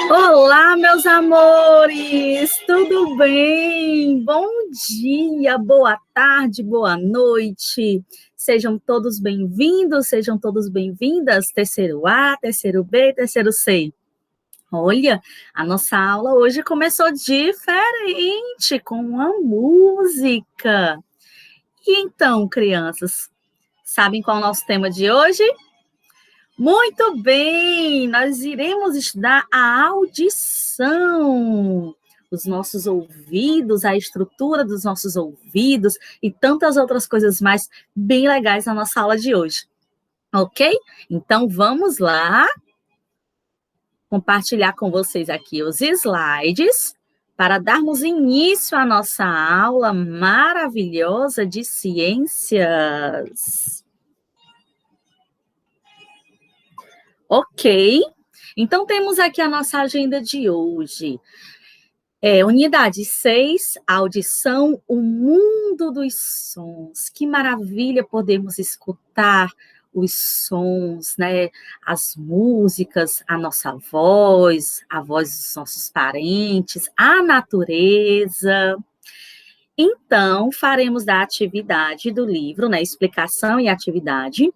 Olá, meus amores! Tudo bem? Bom dia, boa tarde, boa noite. Sejam todos bem-vindos, sejam todos bem-vindas. Terceiro A, terceiro B, terceiro C. Olha, a nossa aula hoje começou diferente, com uma música. E então, crianças, sabem qual é o nosso tema de hoje? Muito bem, nós iremos estudar a audição, os nossos ouvidos, a estrutura dos nossos ouvidos e tantas outras coisas mais bem legais na nossa aula de hoje, ok? Então vamos lá compartilhar com vocês aqui os slides para darmos início à nossa aula maravilhosa de ciências. Ok, então temos aqui a nossa agenda de hoje. Unidade 6, audição, o mundo dos sons. Que maravilha podemos escutar os sons, né? As músicas, a nossa voz, a voz dos nossos parentes, a natureza. Então, faremos da atividade do livro, né? Explicação e atividade.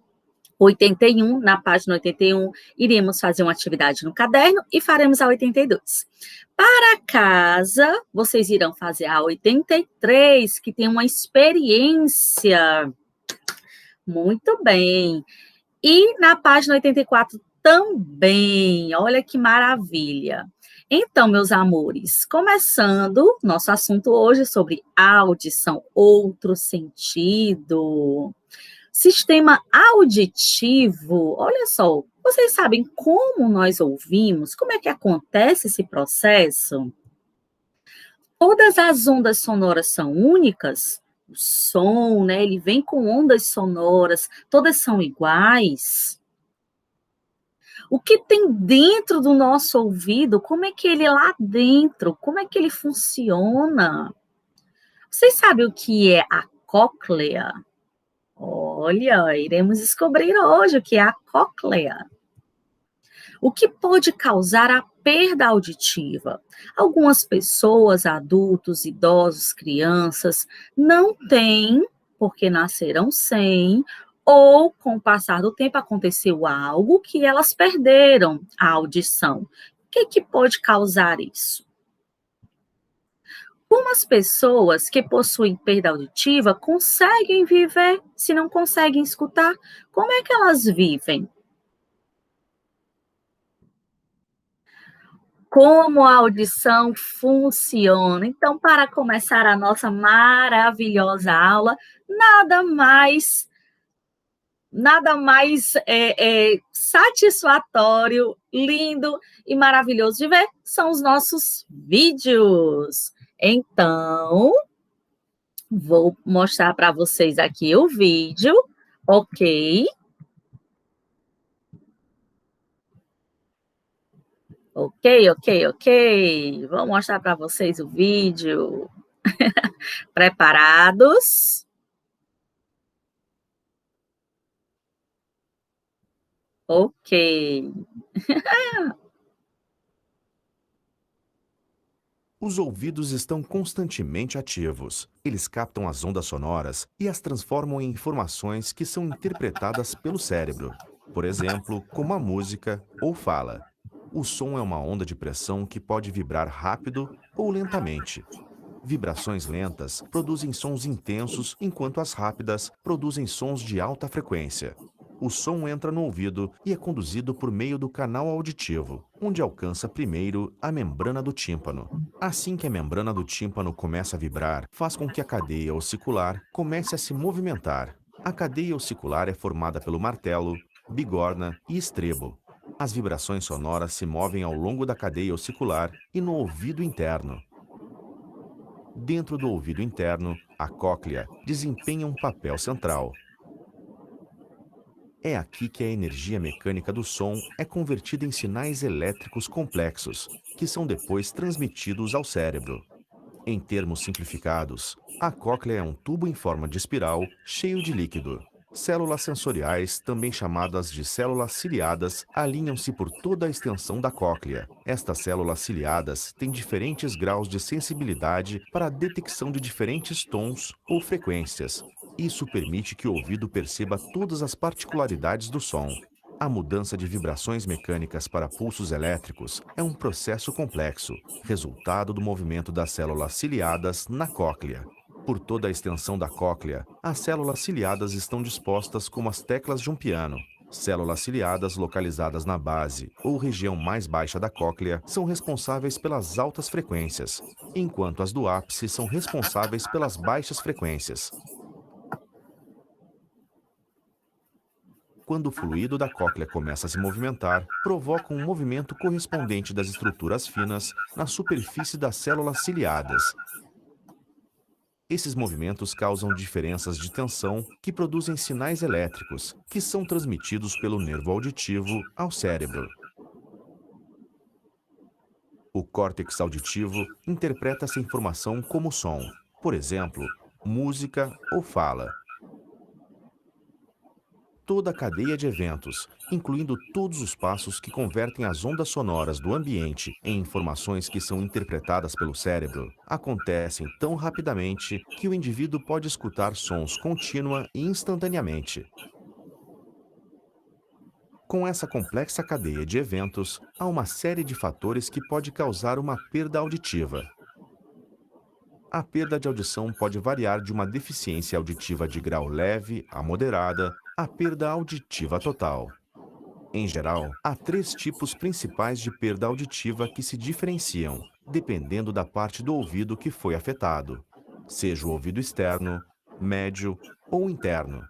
81, na página 81, iremos fazer uma atividade no caderno e faremos a 82. Para casa, vocês irão fazer a 83, que tem uma experiência. Muito bem. E na página 84 também. Olha que maravilha. Então, meus amores, começando nosso assunto hoje sobre audição, outro sentido. Sistema auditivo, olha só, vocês sabem como nós ouvimos? Como é que acontece esse processo? Todas as ondas sonoras são únicas? O som, né, ele vem com ondas sonoras, todas são iguais? O que tem dentro do nosso ouvido? Como é que ele é lá dentro? Como é que ele funciona? Vocês sabem o que é a cóclea? Olha, iremos descobrir hoje o que é a cóclea. O que pode causar a perda auditiva? Algumas pessoas, adultos, idosos, crianças, não têm, porque nasceram sem, ou com o passar do tempo aconteceu algo que elas perderam a audição. O que pode causar isso? Como as pessoas que possuem perda auditiva conseguem viver se não conseguem escutar? Como é que elas vivem? Como a audição funciona? Então, para começar a nossa maravilhosa aula, nada mais satisfatório, lindo e maravilhoso de ver são os nossos vídeos. Então, vou mostrar para vocês aqui o vídeo, ok? Ok. Vou mostrar para vocês o vídeo. Preparados? Ok. Os ouvidos estão constantemente ativos. Eles captam as ondas sonoras e as transformam em informações que são interpretadas pelo cérebro. Por exemplo, como a música ou fala. O som é uma onda de pressão que pode vibrar rápido ou lentamente. Vibrações lentas produzem sons intensos, enquanto as rápidas produzem sons de alta frequência. O som entra no ouvido e é conduzido por meio do canal auditivo, onde alcança primeiro a membrana do tímpano. Assim que a membrana do tímpano começa a vibrar, faz com que a cadeia ossicular comece a se movimentar. A cadeia ossicular é formada pelo martelo, bigorna e estrebo. As vibrações sonoras se movem ao longo da cadeia ossicular e no ouvido interno. Dentro do ouvido interno, a cóclea desempenha um papel central. É aqui que a energia mecânica do som é convertida em sinais elétricos complexos, que são depois transmitidos ao cérebro. Em termos simplificados, a cóclea é um tubo em forma de espiral cheio de líquido. Células sensoriais, também chamadas de células ciliadas, alinham-se por toda a extensão da cóclea. Estas células ciliadas têm diferentes graus de sensibilidade para a detecção de diferentes tons ou frequências. Isso permite que o ouvido perceba todas as particularidades do som. A mudança de vibrações mecânicas para pulsos elétricos é um processo complexo, resultado do movimento das células ciliadas na cóclea. Por toda a extensão da cóclea, as células ciliadas estão dispostas como as teclas de um piano. Células ciliadas localizadas na base ou região mais baixa da cóclea são responsáveis pelas altas frequências, enquanto as do ápice são responsáveis pelas baixas frequências. Quando o fluido da cóclea começa a se movimentar, provoca um movimento correspondente das estruturas finas na superfície das células ciliadas. Esses movimentos causam diferenças de tensão que produzem sinais elétricos, que são transmitidos pelo nervo auditivo ao cérebro. O córtex auditivo interpreta essa informação como som, por exemplo, música ou fala. Toda a cadeia de eventos, incluindo todos os passos que convertem as ondas sonoras do ambiente em informações que são interpretadas pelo cérebro, acontecem tão rapidamente que o indivíduo pode escutar sons contínua e instantaneamente. Com essa complexa cadeia de eventos, há uma série de fatores que pode causar uma perda auditiva. A perda de audição pode variar de uma deficiência auditiva de grau leve a moderada à perda auditiva total. Em geral, há três tipos principais de perda auditiva que se diferenciam, dependendo da parte do ouvido que foi afetado, seja o ouvido externo, médio ou interno.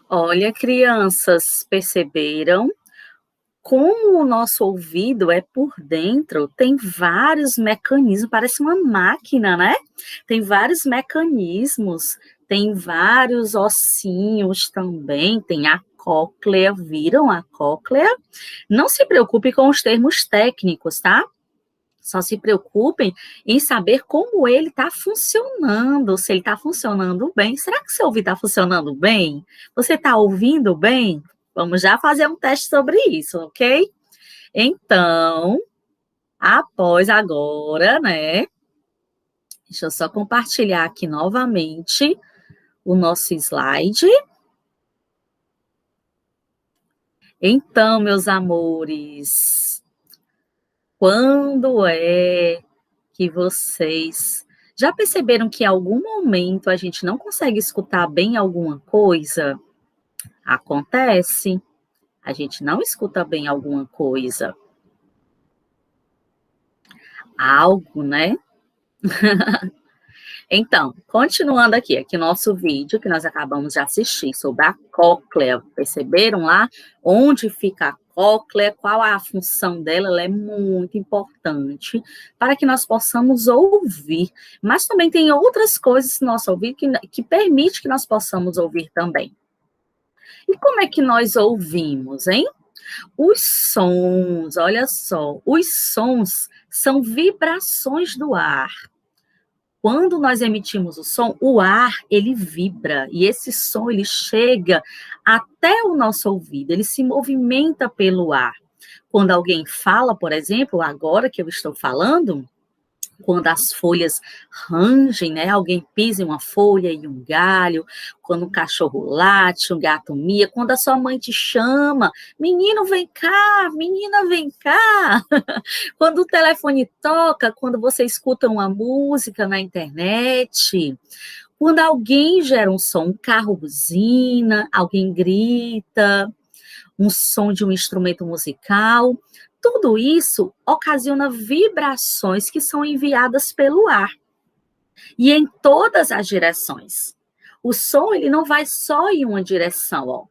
Olha, crianças, perceberam? Como o nosso ouvido é por dentro, tem vários mecanismos, parece uma máquina, né? Tem vários mecanismos, tem vários ossinhos também, tem a cóclea, viram a cóclea? Não se preocupe com os termos técnicos, tá? Só se preocupem em saber como ele está funcionando, se ele está funcionando bem. Será que seu ouvido está funcionando bem? Você está ouvindo bem? Vamos já fazer um teste sobre isso, ok? Então, após agora, né? Deixa eu só compartilhar aqui novamente o nosso slide. Então, meus amores, quando é que vocês já perceberam que em algum momento a gente não consegue escutar bem alguma coisa? Acontece, a gente não escuta bem alguma coisa. Algo, né? Então, continuando aqui nosso vídeo que nós acabamos de assistir sobre a cóclea. Perceberam lá onde fica a cóclea, qual a função dela? Ela é muito importante para que nós possamos ouvir. Mas também tem outras coisas no nosso ouvido que permite que nós possamos ouvir também. E como é que nós ouvimos, hein? Os sons, olha só, os sons são vibrações do ar. Quando nós emitimos o som, o ar, ele vibra, e esse som, ele chega até o nosso ouvido, ele se movimenta pelo ar. Quando alguém fala, por exemplo, agora que eu estou falando, quando as folhas rangem, né? Alguém pisa em uma folha e um galho, quando um cachorro late, um gato mia, quando a sua mãe te chama, menino vem cá, menina vem cá, quando o telefone toca, quando você escuta uma música na internet, quando alguém gera um som, um carro buzina, alguém grita, um som de um instrumento musical, tudo isso ocasiona vibrações que são enviadas pelo ar. E em todas as direções. O som, ele não vai só em uma direção, ó.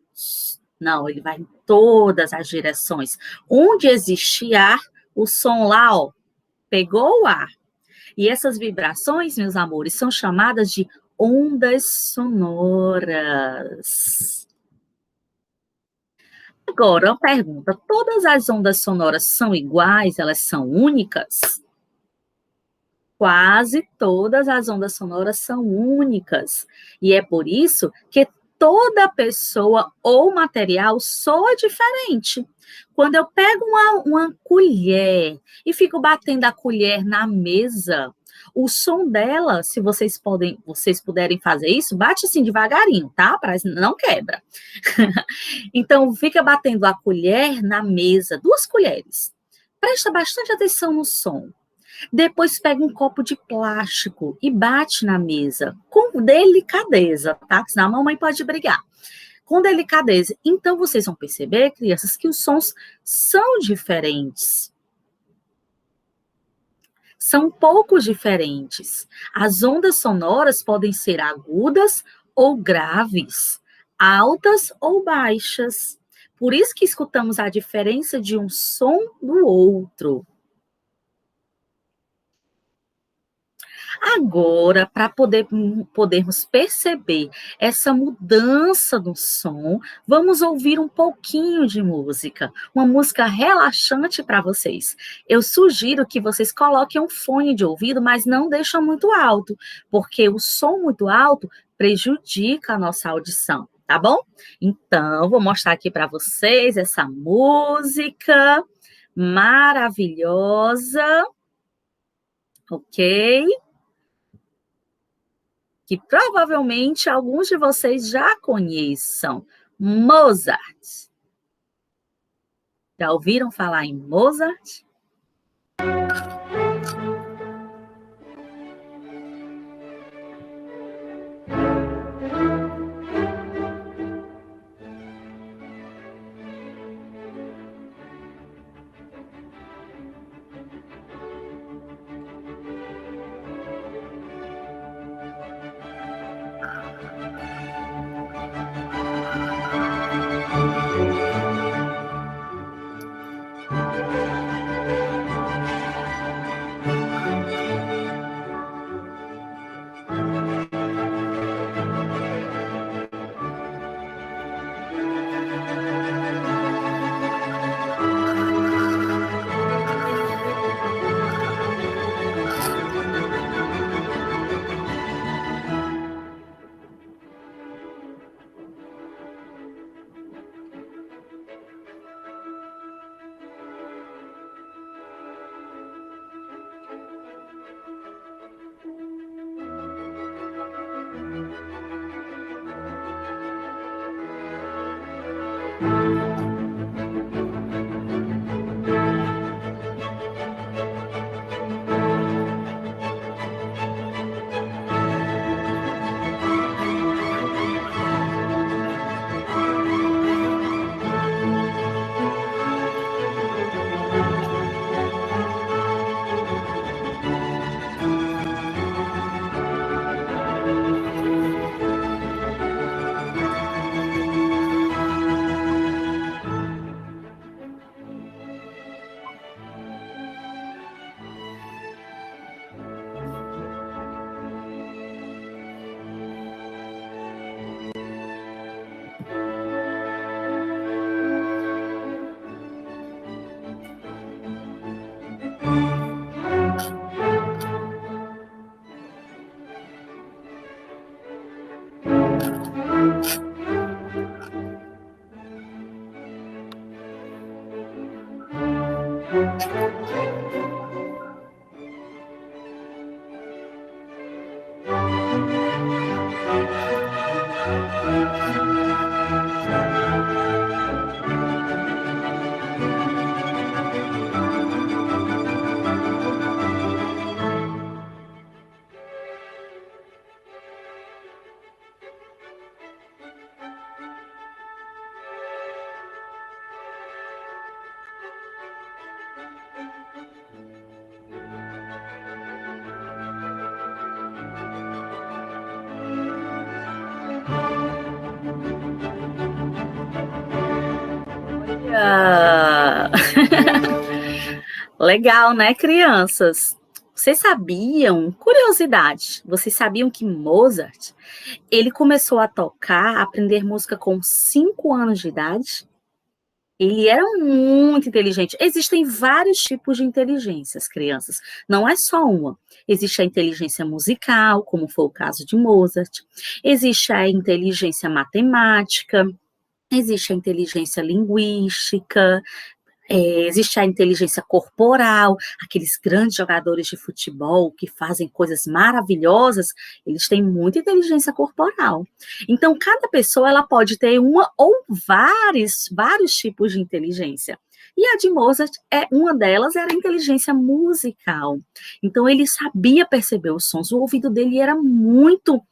Não, ele vai em todas as direções. Onde existe ar, o som lá, ó, pegou o ar. E essas vibrações, meus amores, são chamadas de ondas sonoras. Agora, uma pergunta: todas as ondas sonoras são iguais? Elas são únicas? Quase todas as ondas sonoras são únicas, e é por isso que toda pessoa ou material soa diferente. Quando eu pego uma colher e fico batendo a colher na mesa, o som dela, se vocês puderem fazer isso, bate assim devagarinho, tá? Para não quebra. Então, fica batendo a colher na mesa, 2 colheres. Presta bastante atenção no som. Depois pega um copo de plástico e bate na mesa, com delicadeza, tá? Senão a mamãe pode brigar. Com delicadeza. Então, vocês vão perceber, crianças, que os sons são diferentes. São poucos diferentes. As ondas sonoras podem ser agudas ou graves, altas ou baixas. Por isso que escutamos a diferença de um som do outro. Agora, para podermos perceber essa mudança no som, vamos ouvir um pouquinho de música, uma música relaxante para vocês. Eu sugiro que vocês coloquem um fone de ouvido, mas não deixem muito alto, porque o som muito alto prejudica a nossa audição, tá bom? Então, vou mostrar aqui para vocês essa música maravilhosa, ok? Que provavelmente alguns de vocês já conheçam, Mozart. Já ouviram falar em Mozart? Legal, né, crianças? Vocês sabiam, curiosidade, vocês sabiam que Mozart, ele começou a tocar, a aprender música com 5 anos de idade? Ele era muito inteligente. Existem vários tipos de inteligências, crianças. Não é só uma. Existe a inteligência musical, como foi o caso de Mozart. Existe a inteligência matemática. Existe a inteligência linguística. Existe a inteligência corporal, aqueles grandes jogadores de futebol que fazem coisas maravilhosas, eles têm muita inteligência corporal. Então, cada pessoa ela pode ter uma ou vários tipos de inteligência. E a de Mozart, uma delas era a inteligência musical. Então, ele sabia perceber os sons, o ouvido dele era muito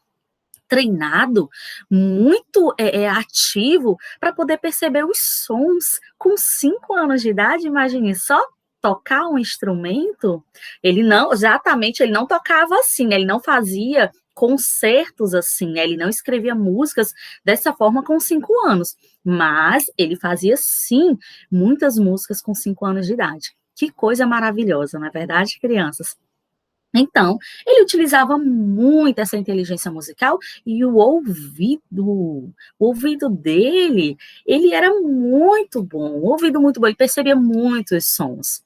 treinado, muito ativo para poder perceber os sons. Com 5 anos de idade, imagine só, tocar um instrumento, ele não tocava assim, ele não fazia concertos assim, né? Ele não escrevia músicas dessa forma com 5 anos, mas ele fazia sim muitas músicas com 5 anos de idade. Que coisa maravilhosa, não é verdade, crianças? Então, ele utilizava muito essa inteligência musical e o ouvido dele, ele era muito bom, o ouvido muito bom, ele percebia muitos sons.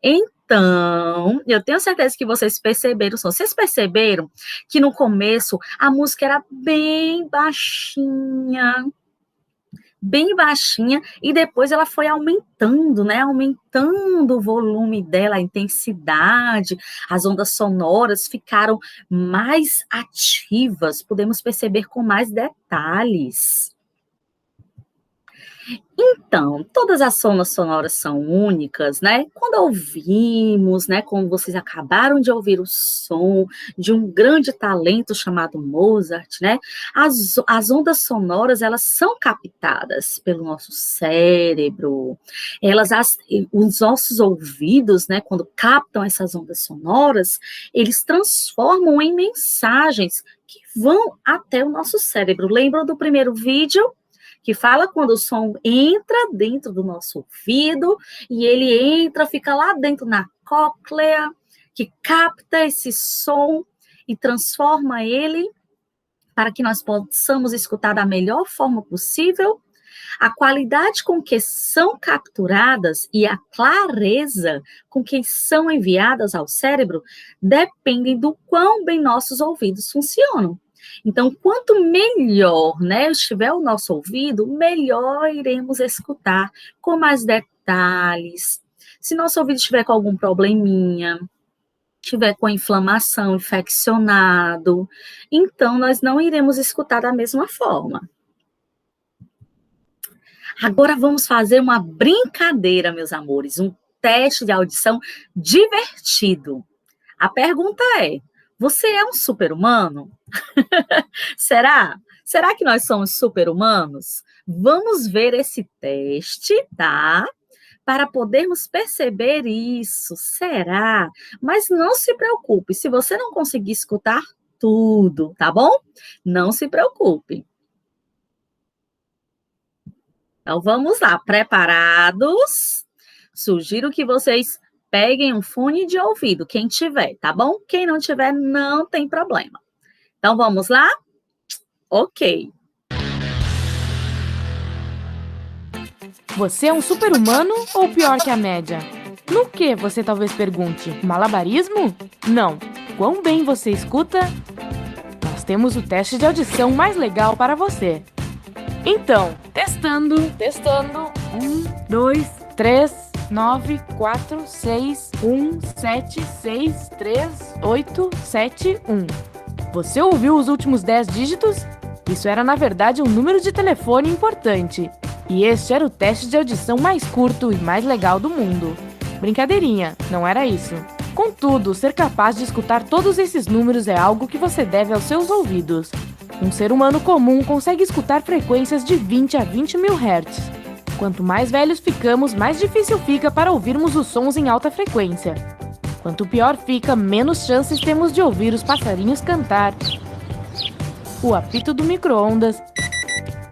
Então, eu tenho certeza que vocês perceberam o som. Vocês perceberam que no começo a música era bem baixinha, e depois ela foi aumentando, né? Aumentando o volume dela, a intensidade, as ondas sonoras ficaram mais ativas, podemos perceber com mais detalhes. Então, todas as ondas sonoras são únicas, né? Quando ouvimos, né? Como vocês acabaram de ouvir o som de um grande talento chamado Mozart, né? As ondas sonoras, elas são captadas pelo nosso cérebro. Os nossos ouvidos, né? Quando captam essas ondas sonoras, eles transformam em mensagens que vão até o nosso cérebro. Lembram do primeiro vídeo? Que fala quando o som entra dentro do nosso ouvido, e ele fica lá dentro na cóclea, que capta esse som e transforma ele para que nós possamos escutar da melhor forma possível. A qualidade com que são capturadas e a clareza com que são enviadas ao cérebro dependem do quão bem nossos ouvidos funcionam. Então, quanto melhor, né, estiver o nosso ouvido, melhor iremos escutar com mais detalhes. Se nosso ouvido estiver com algum probleminha, estiver com inflamação, infeccionado, então nós não iremos escutar da mesma forma. Agora vamos fazer uma brincadeira, meus amores, um teste de audição divertido. A pergunta é: você é um super-humano? Será? Será que nós somos super-humanos? Vamos ver esse teste, tá? Para podermos perceber isso. Será? Mas não se preocupe, se você não conseguir escutar tudo, tá bom? Não se preocupe. Então, vamos lá. Preparados? Sugiro que vocês peguem um fone de ouvido, quem tiver, tá bom? Quem não tiver, não tem problema. Então, vamos lá? Ok. Você é um super-humano ou pior que a média? No que, você talvez pergunte? Malabarismo? Não. Quão bem você escuta? Nós temos o teste de audição mais legal para você. Então, testando. 1, 2, 3, 9, 4, 6, 1, 7, 6, 3, 8, 7, 1. Você ouviu os últimos 10 dígitos? Isso era, na verdade, um número de telefone importante. E este era o teste de audição mais curto e mais legal do mundo. Brincadeirinha, não era isso. Contudo, ser capaz de escutar todos esses números é algo que você deve aos seus ouvidos. Um ser humano comum consegue escutar frequências de 20 a 20 mil Hz. Quanto mais velhos ficamos, mais difícil fica para ouvirmos os sons em alta frequência. Quanto pior fica, menos chances temos de ouvir os passarinhos cantar, o apito do micro-ondas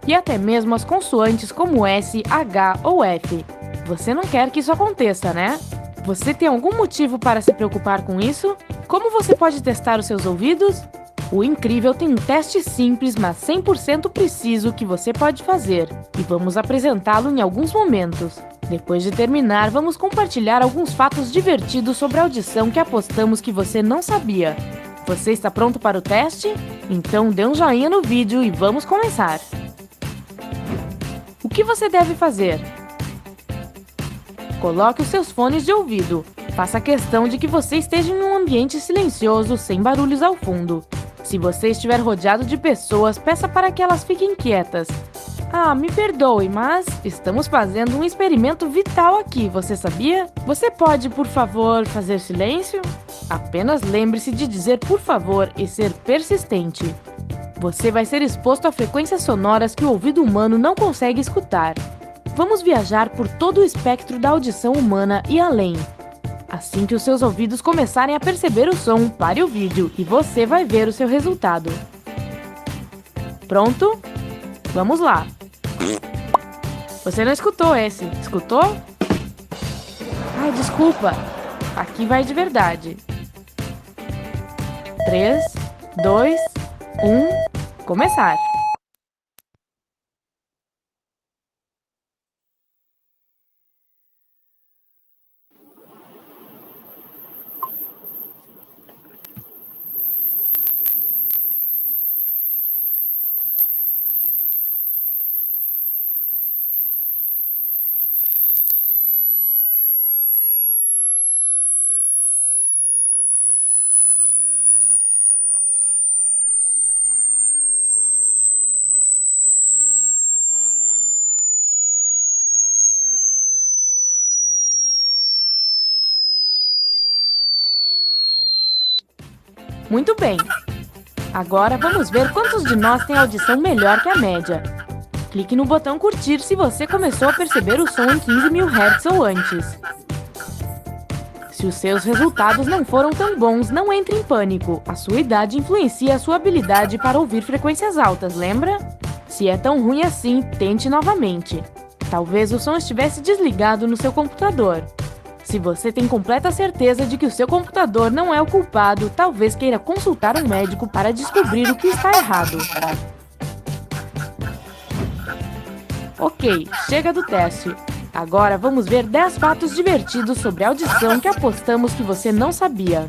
e até mesmo as consoantes como S, H ou F. Você não quer que isso aconteça, né? Você tem algum motivo para se preocupar com isso? Como você pode testar os seus ouvidos? O Incrível tem um teste simples, mas 100% preciso que você pode fazer, e vamos apresentá-lo em alguns momentos. Depois de terminar, vamos compartilhar alguns fatos divertidos sobre a audição que apostamos que você não sabia. Você está pronto para o teste? Então dê um joinha no vídeo e vamos começar! O que você deve fazer? Coloque os seus fones de ouvido. Faça questão de que você esteja em um ambiente silencioso, sem barulhos ao fundo. Se você estiver rodeado de pessoas, peça para que elas fiquem quietas. Ah, me perdoe, mas estamos fazendo um experimento vital aqui, você sabia? Você pode, por favor, fazer silêncio? Apenas lembre-se de dizer por favor e ser persistente. Você vai ser exposto a frequências sonoras que o ouvido humano não consegue escutar. Vamos viajar por todo o espectro da audição humana e além. Assim que os seus ouvidos começarem a perceber o som, pare o vídeo e você vai ver o seu resultado. Pronto? Vamos lá! Você não escutou esse, escutou? Ai, desculpa! Aqui vai de verdade. 3, 2, 1, começar! Muito bem! Agora vamos ver quantos de nós têm audição melhor que a média. Clique no botão curtir se você começou a perceber o som em 15.000 Hz ou antes. Se os seus resultados não foram tão bons, não entre em pânico. A sua idade influencia a sua habilidade para ouvir frequências altas, lembra? Se é tão ruim assim, tente novamente. Talvez o som estivesse desligado no seu computador. Se você tem completa certeza de que o seu computador não é o culpado, talvez queira consultar um médico para descobrir o que está errado. Ok, chega do teste. Agora vamos ver 10 fatos divertidos sobre audição que apostamos que você não sabia.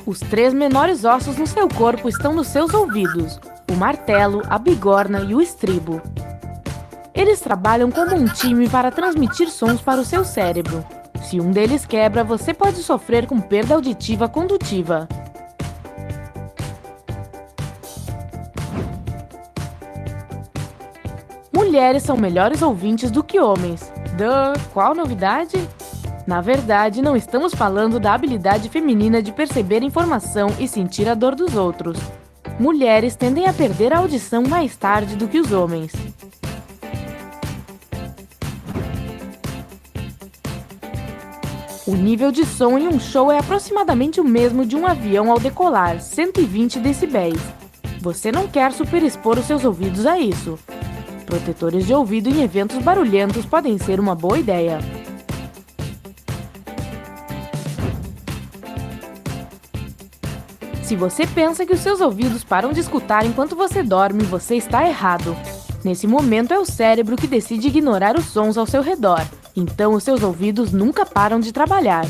Os 3 menores ossos no seu corpo estão nos seus ouvidos: o martelo, a bigorna e o estribo. Eles trabalham como um time para transmitir sons para o seu cérebro. Se um deles quebra, você pode sofrer com perda auditiva condutiva. Mulheres são melhores ouvintes do que homens. Qual novidade? Na verdade, não estamos falando da habilidade feminina de perceber informação e sentir a dor dos outros. Mulheres tendem a perder a audição mais tarde do que os homens. O nível de som em um show é aproximadamente o mesmo de um avião ao decolar, 120 decibéis. Você não quer superexpor os seus ouvidos a isso. Protetores de ouvido em eventos barulhentos podem ser uma boa ideia. Se você pensa que os seus ouvidos param de escutar enquanto você dorme, você está errado. Nesse momento é o cérebro que decide ignorar os sons ao seu redor. Então os seus ouvidos nunca param de trabalhar.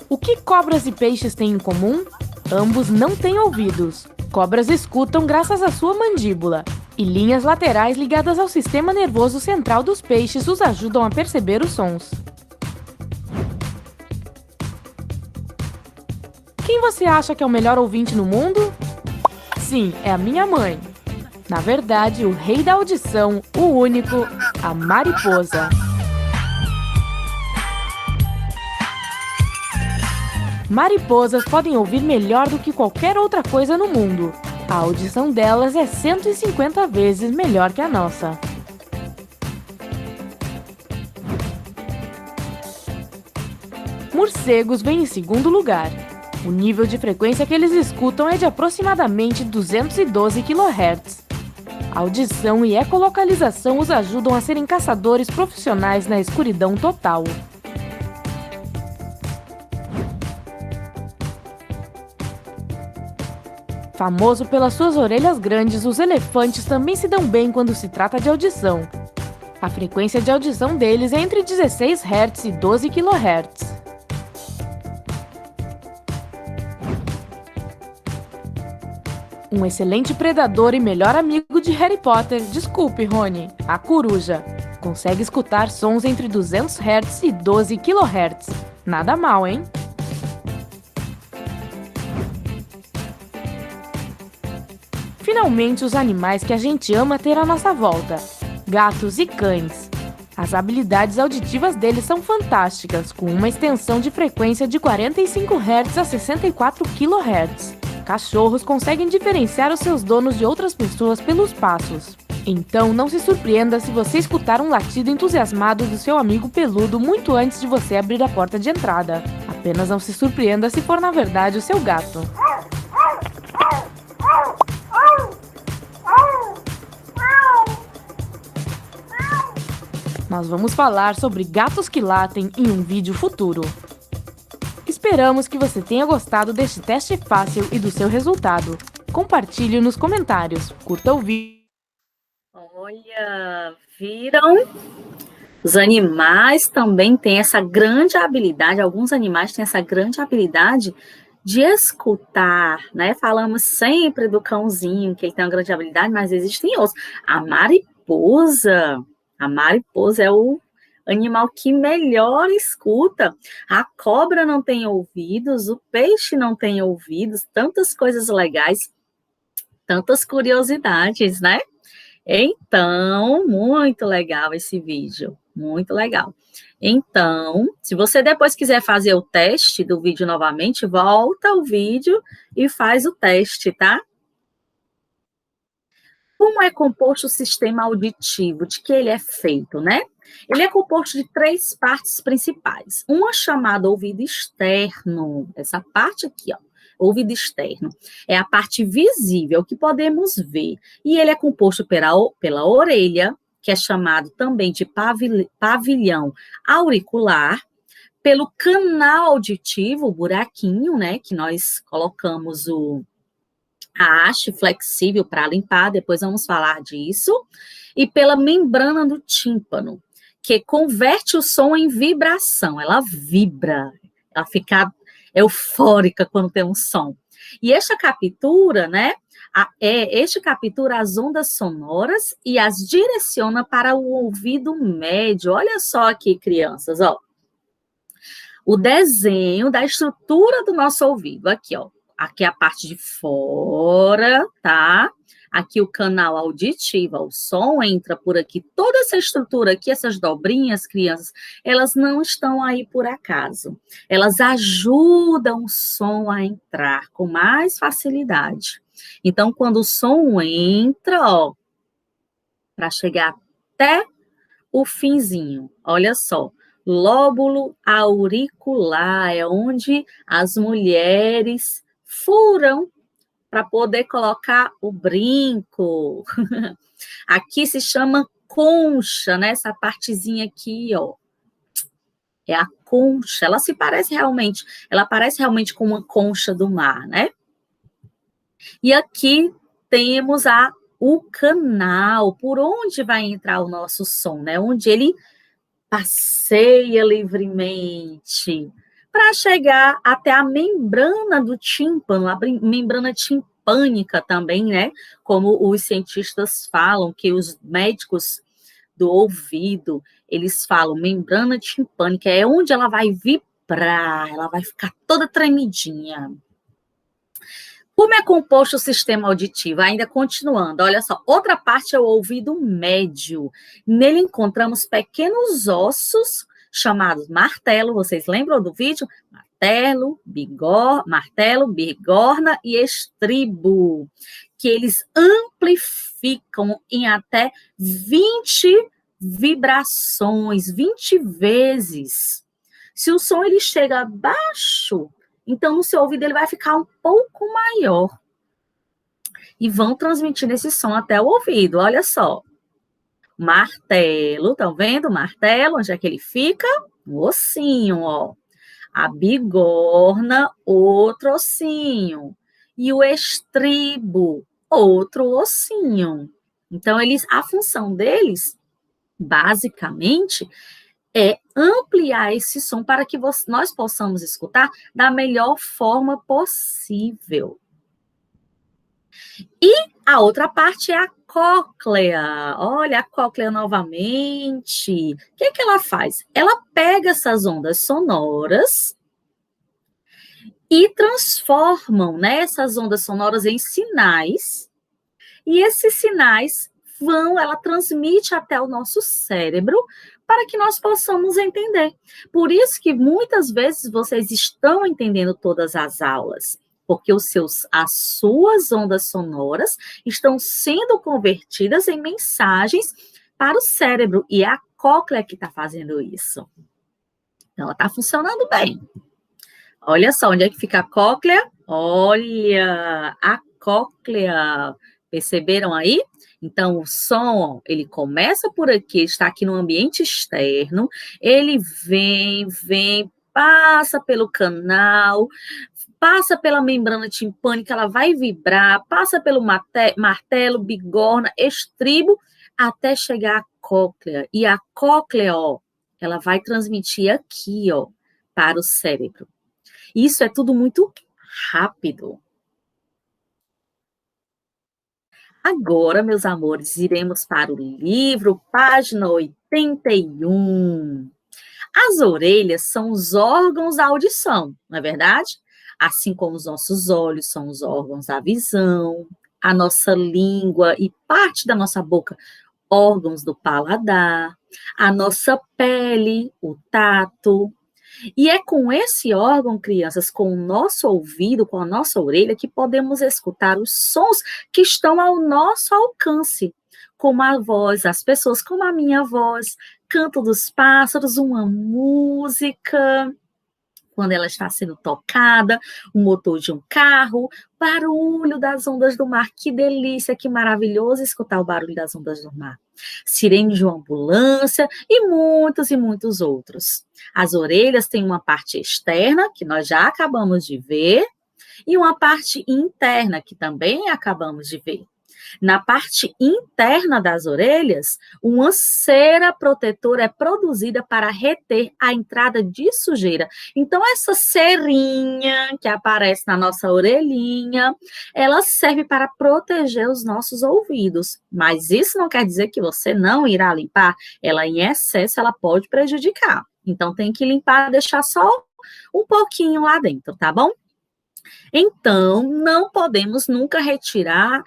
O que cobras e peixes têm em comum? Ambos não têm ouvidos. Cobras escutam graças à sua mandíbula, e linhas laterais ligadas ao sistema nervoso central dos peixes os ajudam a perceber os sons. Quem você acha que é o melhor ouvinte no mundo? Sim, é a minha mãe. Na verdade, o rei da audição, o único, a mariposa. Mariposas podem ouvir melhor do que qualquer outra coisa no mundo. A audição delas é 150 vezes melhor que a nossa. Morcegos vêm em segundo lugar. O nível de frequência que eles escutam é de aproximadamente 212 kHz. Audição e ecolocalização os ajudam a serem caçadores profissionais na escuridão total. Famoso pelas suas orelhas grandes, os elefantes também se dão bem quando se trata de audição. A frequência de audição deles é entre 16 Hz e 12 kHz. Um excelente predador e melhor amigo de Harry Potter, desculpe, Rony, a coruja. Consegue escutar sons entre 200 Hz e 12 kHz. Nada mal, hein? Finalmente, os animais que a gente ama ter à nossa volta. Gatos e cães. As habilidades auditivas deles são fantásticas, com uma extensão de frequência de 45 Hz a 64 kHz. Cachorros conseguem diferenciar os seus donos de outras pessoas pelos passos. Então, não se surpreenda se você escutar um latido entusiasmado do seu amigo peludo muito antes de você abrir a porta de entrada. Apenas não se surpreenda se for, na verdade, o seu gato. Nós vamos falar sobre gatos que latem em um vídeo futuro. Esperamos que você tenha gostado deste teste fácil e do seu resultado. Compartilhe nos comentários. Curta o vídeo. Olha, viram? Os animais também têm essa grande habilidade, alguns animais têm essa grande habilidade de escutar, né? Falamos sempre do cãozinho, que ele tem uma grande habilidade, mas existem outros. A mariposa é o animal que melhor escuta. A cobra não tem ouvidos, o peixe não tem ouvidos, tantas coisas legais, tantas curiosidades, né? Então, muito legal esse vídeo, muito legal. Então, se você depois quiser fazer o teste do vídeo novamente, volta o vídeo e faz o teste, tá? Como é composto o sistema auditivo? De que ele é feito, né? Ele é composto de 3 partes principais. Uma chamada ouvido externo, essa parte aqui, ó, ouvido externo, é a parte visível que podemos ver. E ele é composto pela orelha, que é chamado também de pavilhão auricular, pelo canal auditivo, o buraquinho, né, que nós colocamos a haste flexível para limpar, depois vamos falar disso, e pela membrana do tímpano, que converte o som em vibração, ela vibra, ela fica eufórica quando tem um som. E esta captura, né, captura as ondas sonoras e as direciona para o ouvido médio. Olha só aqui, crianças, ó, o desenho da estrutura do nosso ouvido, aqui, ó. Aqui é a parte de fora, tá? Aqui o canal auditivo, o som entra por aqui. Toda essa estrutura aqui, essas dobrinhas, crianças, elas não estão aí por acaso. Elas ajudam o som a entrar com mais facilidade. Então, quando o som entra, ó, para chegar até o finzinho, olha só. Lóbulo auricular é onde as mulheres furam para poder colocar o brinco. Aqui se chama concha, né? Essa partezinha aqui, ó. É a concha. Ela parece realmente com uma concha do mar, né? E aqui temos o canal, por onde vai entrar o nosso som, né? Onde ele passeia livremente para chegar até a membrana do tímpano, a membrana timpânica também, né? Como os cientistas falam, que os médicos do ouvido, eles falam, membrana timpânica, é onde ela vai vibrar, ela vai ficar toda tremidinha. Como é composto o sistema auditivo? Ainda continuando, olha só, outra parte é o ouvido médio. Nele encontramos pequenos ossos chamados martelo, vocês lembram do vídeo? Martelo, bigorna e estribo, que eles amplificam em até 20 vibrações, 20 vezes. Se o som ele chega baixo, então no seu ouvido ele vai ficar um pouco maior. e vão transmitindo esse som até o ouvido. Olha só. Martelo, estão vendo? Martelo, onde é que ele fica? No ossinho, ó. A bigorna, outro ossinho. E o estribo, outro ossinho. Então, a função deles, basicamente, é ampliar esse som para que nós possamos escutar da melhor forma possível. E a outra parte é a cóclea. Olha a cóclea novamente. O que ela faz? Ela pega essas ondas sonoras e transformam, né, essas ondas sonoras em sinais. E esses sinais ela transmite até o nosso cérebro para que nós possamos entender. Por isso que muitas vezes vocês estão entendendo todas as aulas, porque as suas ondas sonoras estão sendo convertidas em mensagens para o cérebro, e é a cóclea que está fazendo isso. Então, ela está funcionando bem. Olha só, onde é que fica a cóclea? Olha, a cóclea. Perceberam aí? Então, o som, ele começa por aqui, está aqui no ambiente externo, ele vem, passa pelo canal, passa pela membrana timpânica, ela vai vibrar, passa pelo martelo, bigorna, estribo, até chegar à cóclea. E a cóclea, ó, ela vai transmitir aqui, ó, para o cérebro. Isso é tudo muito rápido. Agora, meus amores, iremos para o livro, página 81. As orelhas são os órgãos da audição, não é verdade? Assim como os nossos olhos são os órgãos da visão, a nossa língua e parte da nossa boca, órgãos do paladar, a nossa pele, o tato. E é com esse órgão, crianças, com o nosso ouvido, com a nossa orelha, que podemos escutar os sons que estão ao nosso alcance, como a voz das pessoas, como a minha voz, canto dos pássaros, uma música, quando ela está sendo tocada, o motor de um carro, barulho das ondas do mar. Que delícia, que maravilhoso escutar o barulho das ondas do mar. Sirene de uma ambulância e muitos outros. As orelhas têm uma parte externa, que nós já acabamos de ver, e uma parte interna, que também acabamos de ver. Na parte interna das orelhas, uma cera protetora é produzida para reter a entrada de sujeira. Então, essa cerinha que aparece na nossa orelhinha, ela serve para proteger os nossos ouvidos. Mas isso não quer dizer que você não irá limpar. Ela, em excesso, ela pode prejudicar. Então, tem que limpar, deixar só um pouquinho lá dentro, tá bom? Então, não podemos nunca retirar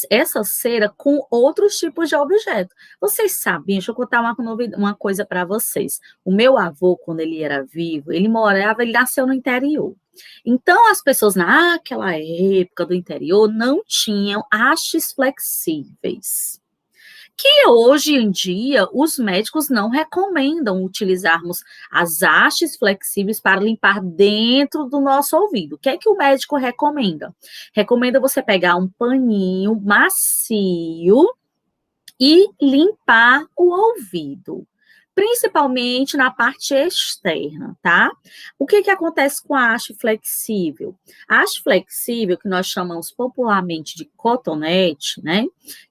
essa cera com outros tipos de objeto. Vocês sabem, deixa eu contar uma coisa para vocês. O meu avô, quando ele era vivo, ele nasceu no interior. Então, as pessoas naquela época do interior não tinham hastes flexíveis, que hoje em dia os médicos não recomendam utilizarmos as hastes flexíveis para limpar dentro do nosso ouvido. O que é que o médico recomenda? Recomenda você pegar um paninho macio e limpar o ouvido, principalmente na parte externa, tá? O que acontece com a haste flexível? A haste flexível, que nós chamamos popularmente de cotonete, né?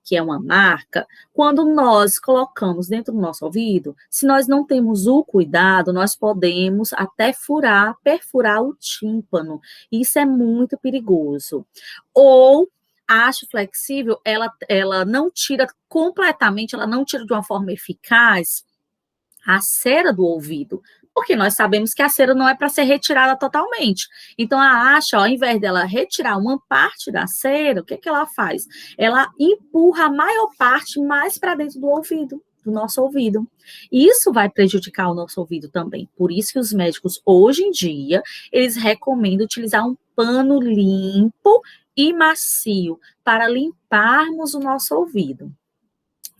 Que é uma marca, quando nós colocamos dentro do nosso ouvido, se nós não temos o cuidado, nós podemos até perfurar o tímpano. Isso é muito perigoso. Ou a haste flexível, ela não tira completamente, ela não tira de uma forma eficaz a cera do ouvido, porque nós sabemos que a cera não é para ser retirada totalmente. Então, a haste, ao invés dela retirar uma parte da cera, o que ela faz? Ela empurra a maior parte mais para dentro do ouvido, do nosso ouvido. E isso vai prejudicar o nosso ouvido também. Por isso que os médicos, hoje em dia, eles recomendam utilizar um pano limpo e macio para limparmos o nosso ouvido.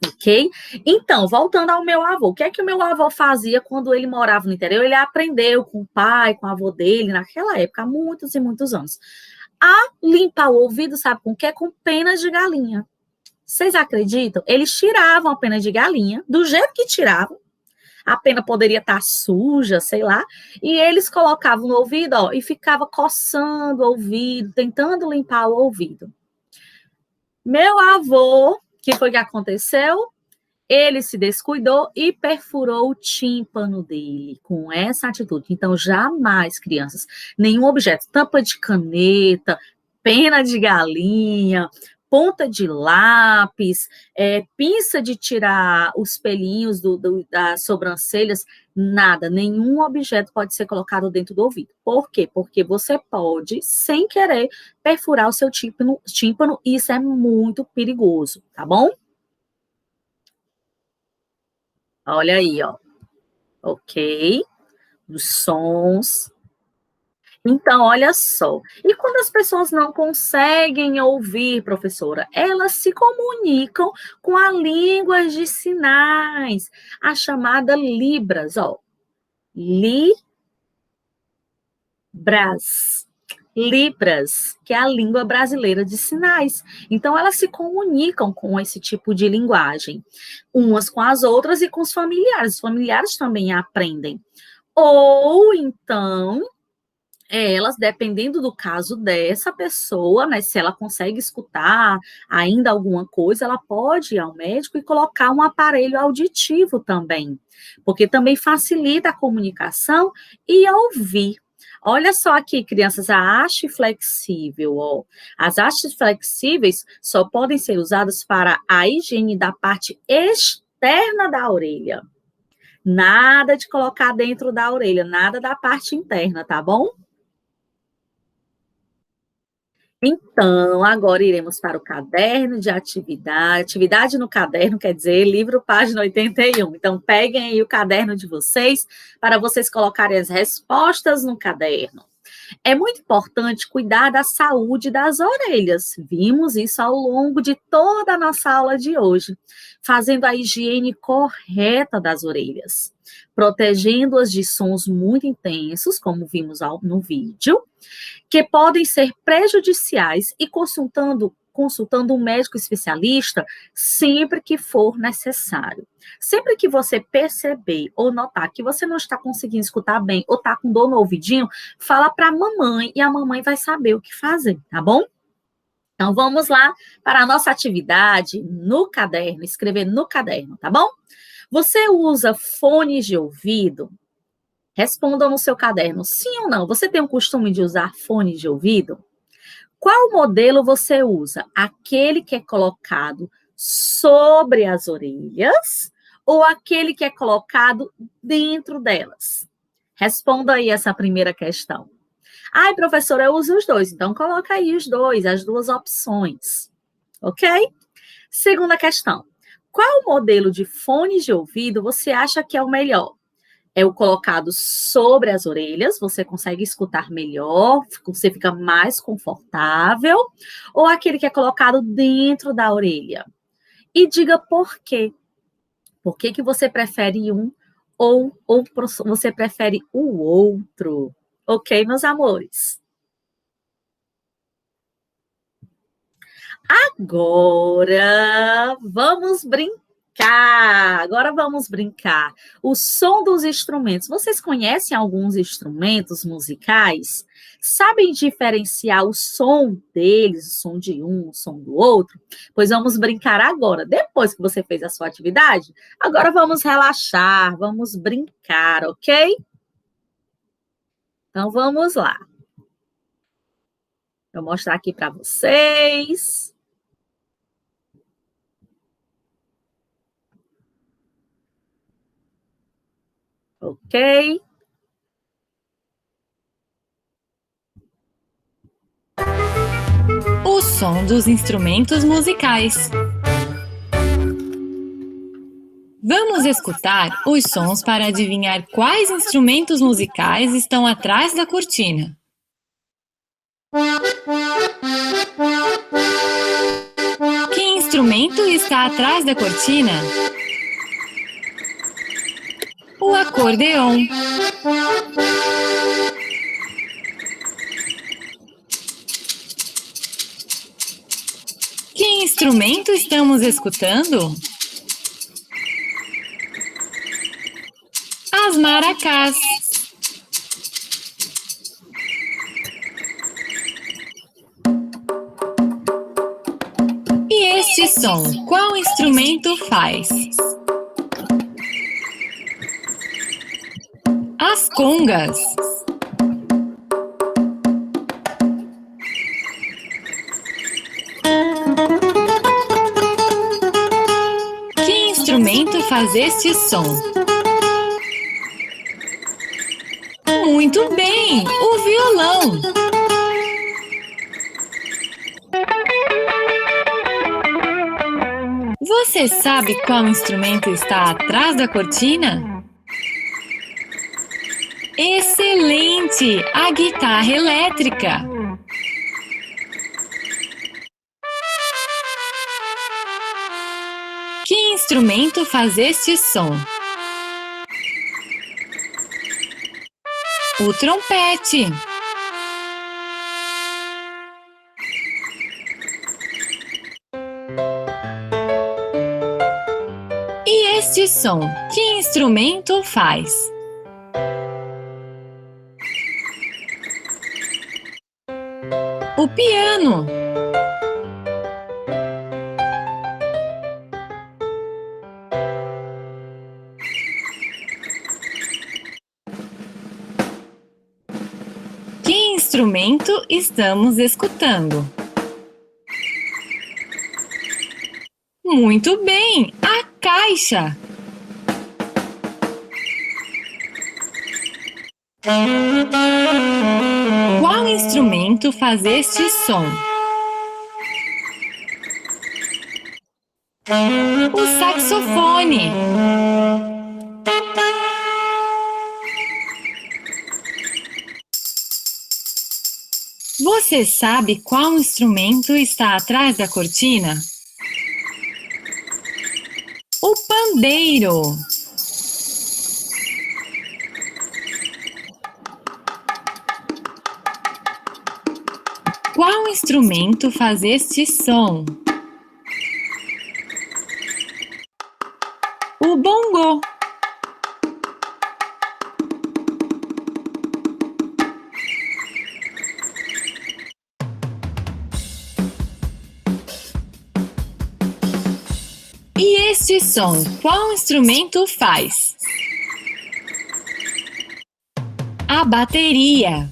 Ok? Então, voltando ao meu avô, o que é que o meu avô fazia quando ele morava no interior? Ele aprendeu com o pai, com o avô dele, naquela época, há muitos e muitos anos. a limpar o ouvido, sabe com o quê? Com pena de galinha. Vocês acreditam? Eles tiravam a pena de galinha, do jeito que tiravam, a pena poderia estar suja, sei lá, e eles colocavam no ouvido, ó, e ficava coçando o ouvido, tentando limpar o ouvido. Meu avô, que foi que aconteceu? Ele se descuidou e perfurou o tímpano dele com essa atitude. Então, jamais, crianças, nenhum objeto, tampa de caneta, pena de galinha, ponta de lápis, pinça de tirar os pelinhos das sobrancelhas, nada, nenhum objeto pode ser colocado dentro do ouvido. Por quê? Porque você pode, sem querer, perfurar o seu tímpano, e isso é muito perigoso, tá bom? Olha aí, ó. Ok. Os sons. Então, olha só. E quando as pessoas não conseguem ouvir, professora, elas se comunicam com a língua de sinais, a chamada Libras, ó. Libras, que é a língua brasileira de sinais. Então, elas se comunicam com esse tipo de linguagem, umas com as outras e com os familiares. Os familiares também aprendem. Ou, então, elas, dependendo do caso dessa pessoa, né, se ela consegue escutar ainda alguma coisa, ela pode ir ao médico e colocar um aparelho auditivo também, porque também facilita a comunicação e ouvir. Olha só aqui, crianças, a haste flexível, ó. As hastes flexíveis só podem ser usadas para a higiene da parte externa da orelha. Nada de colocar dentro da orelha, nada da parte interna, tá bom? Então, agora iremos para o caderno de atividade. Atividade no caderno quer dizer livro, página 81. Então, peguem aí o caderno de vocês para vocês colocarem as respostas no caderno. É muito importante cuidar da saúde das orelhas. Vimos isso ao longo de toda a nossa aula de hoje, fazendo a higiene correta das orelhas, protegendo-as de sons muito intensos, como vimos no vídeo, que podem ser prejudiciais e consultando um médico especialista sempre que for necessário. Sempre que você perceber ou notar que você não está conseguindo escutar bem ou está com dor no ouvidinho, fala para a mamãe e a mamãe vai saber o que fazer, tá bom? Então, vamos lá para a nossa atividade no caderno, escrever no caderno, tá bom? Você usa fones de ouvido? Respondam no seu caderno, sim ou não? Você tem o costume de usar fones de ouvido? Qual modelo você usa? Aquele que é colocado sobre as orelhas ou aquele que é colocado dentro delas? Responda aí essa primeira questão. Ai, professora, eu uso os dois. Então, coloca aí os dois, as duas opções. Ok? Segunda questão. Qual modelo de fones de ouvido você acha que é o melhor? É o colocado sobre as orelhas, você consegue escutar melhor, você fica mais confortável, ou aquele que é colocado dentro da orelha? E diga por quê. Por que que você prefere um ou você prefere o outro? Ok, meus amores? Agora, vamos brincar. Agora vamos brincar. O som dos instrumentos. Vocês conhecem alguns instrumentos musicais? Sabem diferenciar o som deles, o som de um, o som do outro? Pois vamos brincar agora. Depois que você fez a sua atividade, agora vamos relaxar, vamos brincar, ok? Então vamos lá. Vou mostrar aqui para vocês. Ok? O som dos instrumentos musicais. Vamos escutar os sons para adivinhar quais instrumentos musicais estão atrás da cortina. Que instrumento está atrás da cortina? O acordeon. instrumento estamos escutando? As maracás. E este som, qual instrumento faz? As congas. Que instrumento faz este som? Muito bem, o violão. Você sabe qual instrumento está atrás da cortina? Excelente! A guitarra elétrica. Que instrumento faz este som? O trompete. E este som, que instrumento faz? O piano. Que instrumento estamos escutando? Muito bem, a caixa. Qual instrumento faz este som? O saxofone. Você sabe qual instrumento está atrás da cortina? O pandeiro. Qual instrumento faz este som? O bongô. E este som, qual instrumento faz? A bateria.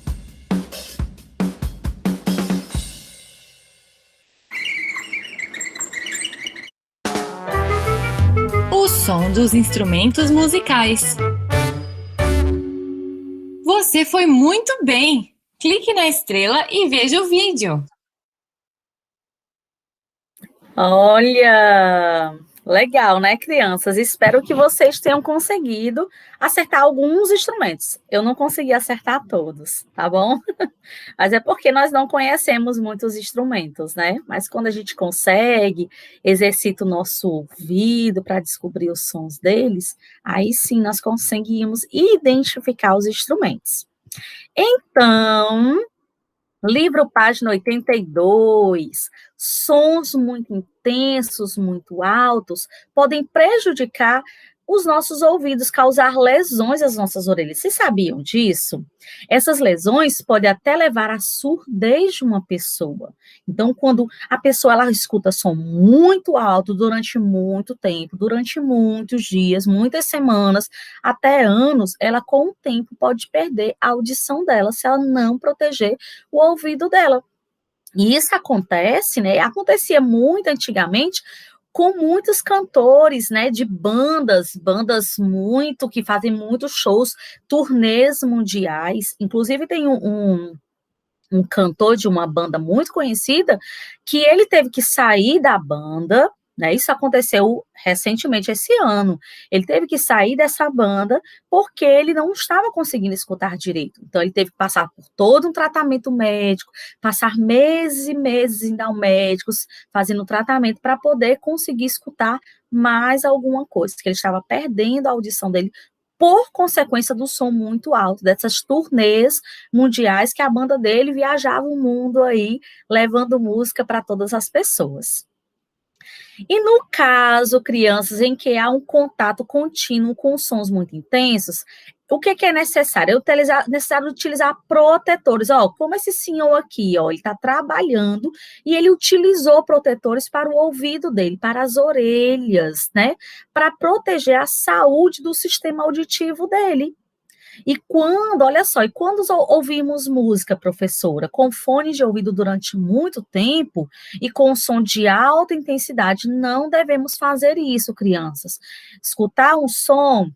O som dos instrumentos musicais. Você foi muito bem! Clique na estrela e veja o vídeo. Olha, legal, né, crianças? Espero que vocês tenham conseguido acertar alguns instrumentos. Eu não consegui acertar todos, tá bom? Mas é porque nós não conhecemos muitos instrumentos, né? Mas quando a gente consegue, exercita o nosso ouvido para descobrir os sons deles, aí sim nós conseguimos identificar os instrumentos. Então, livro página 82, sons muito intensos, muito altos, podem prejudicar os nossos ouvidos, causar lesões às nossas orelhas. Vocês sabiam disso? Essas lesões podem até levar à surdez de uma pessoa. Então, quando a pessoa ela escuta som muito alto durante muito tempo, durante muitos dias, muitas semanas, até anos, ela com o tempo pode perder a audição dela se ela não proteger o ouvido dela. E isso acontece, né? Acontecia muito antigamente com muitos cantores, né, de bandas muito, que fazem muitos shows, turnês mundiais. Inclusive tem um cantor de uma banda muito conhecida, que ele teve que sair da banda, né? Isso aconteceu recentemente, esse ano. Ele teve que sair dessa banda porque ele não estava conseguindo escutar direito. Então, ele teve que passar por todo um tratamento médico, passar meses e meses indo ao médico, fazendo tratamento para poder conseguir escutar mais alguma coisa, que ele estava perdendo a audição dele por consequência do som muito alto, dessas turnês mundiais que a banda dele viajava o mundo aí, levando música para todas as pessoas. E no caso, crianças em que há um contato contínuo com sons muito intensos, o que é necessário? Necessário utilizar protetores. Ó, como esse senhor aqui, ó, ele está trabalhando e ele utilizou protetores para o ouvido dele, para as orelhas, né? Para proteger a saúde do sistema auditivo dele. E quando, olha só, e quando ouvimos música, professora, com fones de ouvido durante muito tempo e com som de alta intensidade, não devemos fazer isso, crianças. Escutar um som,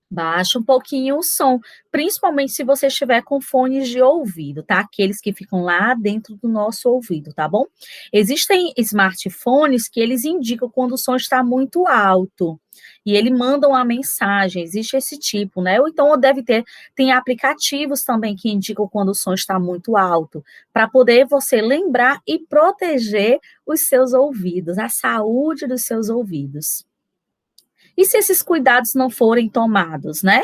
baixa um pouquinho o som, principalmente se você estiver com fones de ouvido, tá? Aqueles que ficam lá dentro do nosso ouvido, tá bom? Existem smartphones que eles indicam quando o som está muito alto. E ele manda uma mensagem, existe esse tipo, né? Ou então tem aplicativos também que indicam quando o som está muito alto, para poder você lembrar e proteger os seus ouvidos, a saúde dos seus ouvidos. E se esses cuidados não forem tomados, né?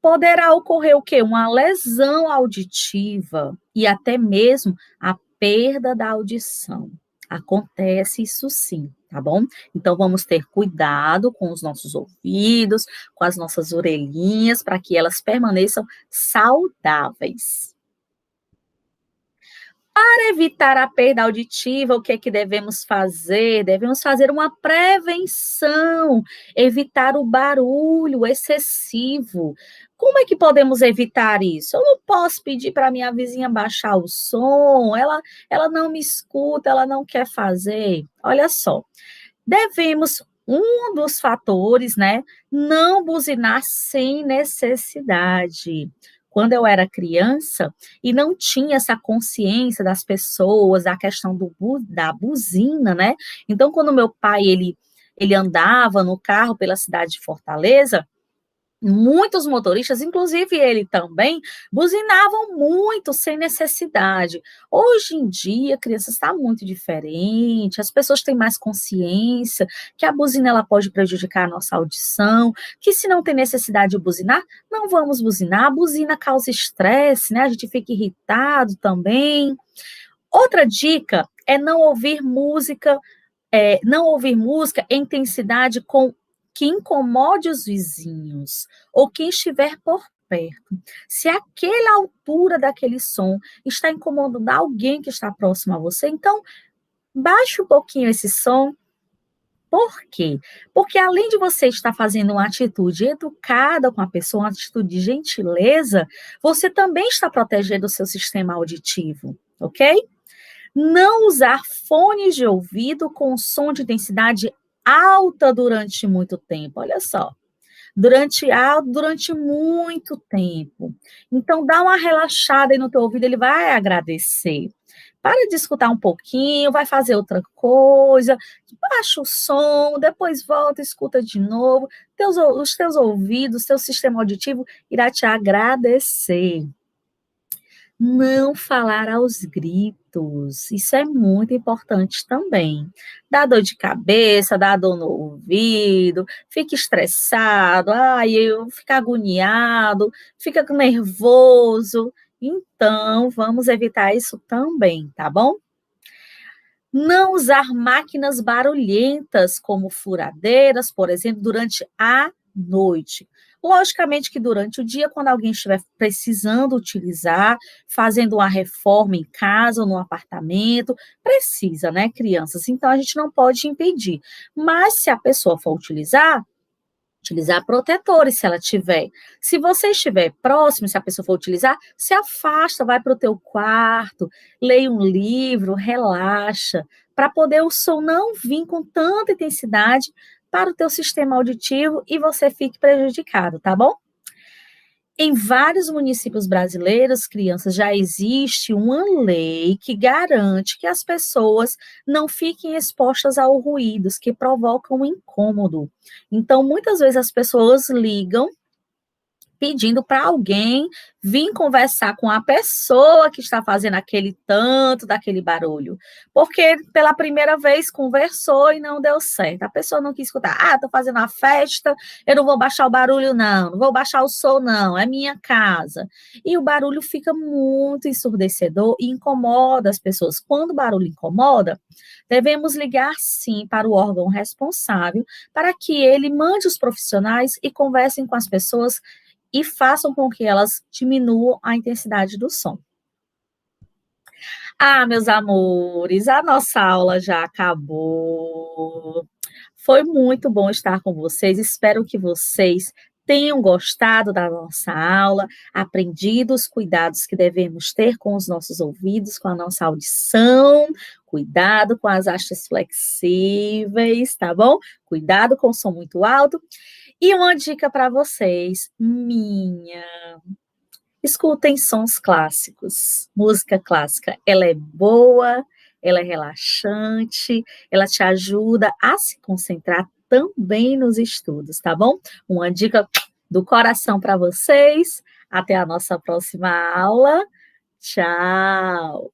Poderá ocorrer o quê? Uma lesão auditiva e até mesmo a perda da audição. Acontece isso sim, tá bom? Então vamos ter cuidado com os nossos ouvidos, com as nossas orelhinhas, para que elas permaneçam saudáveis. Para evitar a perda auditiva, o que é que devemos fazer? Devemos fazer uma prevenção, evitar o barulho excessivo. Como é que podemos evitar isso? Eu não posso pedir para minha vizinha baixar o som, ela não me escuta, ela não quer fazer. Olha só, um dos fatores, né, não buzinar sem necessidade. Quando eu era criança e não tinha essa consciência das pessoas, da questão da buzina, né? Então, quando meu pai, ele andava no carro pela cidade de Fortaleza, muitos motoristas, inclusive ele também, buzinavam muito sem necessidade. Hoje em dia, crianças, está muito diferente, as pessoas têm mais consciência que a buzina ela pode prejudicar a nossa audição, que se não tem necessidade de buzinar, não vamos buzinar, a buzina causa estresse, né? A gente fica irritado também. Outra dica é não ouvir música em intensidade que incomode os vizinhos ou quem estiver por perto. Se aquela altura daquele som está incomodando alguém que está próximo a você, então baixe um pouquinho esse som. Por quê? Porque além de você estar fazendo uma atitude educada com a pessoa, uma atitude de gentileza, você também está protegendo o seu sistema auditivo, ok? Não usar fones de ouvido com som de intensidade alta durante muito tempo, olha só. Durante muito tempo. Então, dá uma relaxada aí no teu ouvido, ele vai agradecer. Para de escutar um pouquinho, vai fazer outra coisa, baixa o som, depois volta, escuta de novo. Os teus ouvidos, teu sistema auditivo irá te agradecer. Não falar aos gritos, isso é muito importante também. Dá dor de cabeça, dá dor no ouvido, fica estressado, fica agoniado, fica nervoso. Então, vamos evitar isso também, tá bom? Não usar máquinas barulhentas, como furadeiras, por exemplo, durante a noite. Logicamente que durante o dia, quando alguém estiver precisando utilizar, fazendo uma reforma em casa ou no apartamento, precisa, né, crianças? Então, a gente não pode impedir. Mas, se a pessoa for utilizar protetores, se ela tiver. Se você estiver próximo, se a pessoa for utilizar, se afasta, vai para o teu quarto, leia um livro, relaxa, para poder o som não vir com tanta intensidade para o teu sistema auditivo e você fique prejudicado, tá bom? Em vários municípios brasileiros, crianças, já existe uma lei que garante que as pessoas não fiquem expostas a ruídos que provocam incômodo. Então, muitas vezes as pessoas ligam pedindo para alguém vir conversar com a pessoa que está fazendo aquele tanto daquele barulho, porque pela primeira vez conversou e não deu certo. A pessoa não quis escutar. Ah, estou fazendo uma festa, eu não vou baixar o barulho, não vou baixar o som, não, é minha casa. E o barulho fica muito ensurdecedor e incomoda as pessoas. Quando o barulho incomoda, devemos ligar, sim, para o órgão responsável, para que ele mande os profissionais e conversem com as pessoas e façam com que elas diminuam a intensidade do som. Ah, meus amores, a nossa aula já acabou. Foi muito bom estar com vocês. Espero que vocês tenham gostado da nossa aula, aprendido os cuidados que devemos ter com os nossos ouvidos, com a nossa audição, cuidado com as hastes flexíveis, tá bom? Cuidado com o som muito alto. E uma dica para vocês, minha: escutem sons clássicos. Música clássica, ela é boa, ela é relaxante, ela te ajuda a se concentrar também nos estudos, tá bom? Uma dica do coração para vocês. Até a nossa próxima aula. Tchau!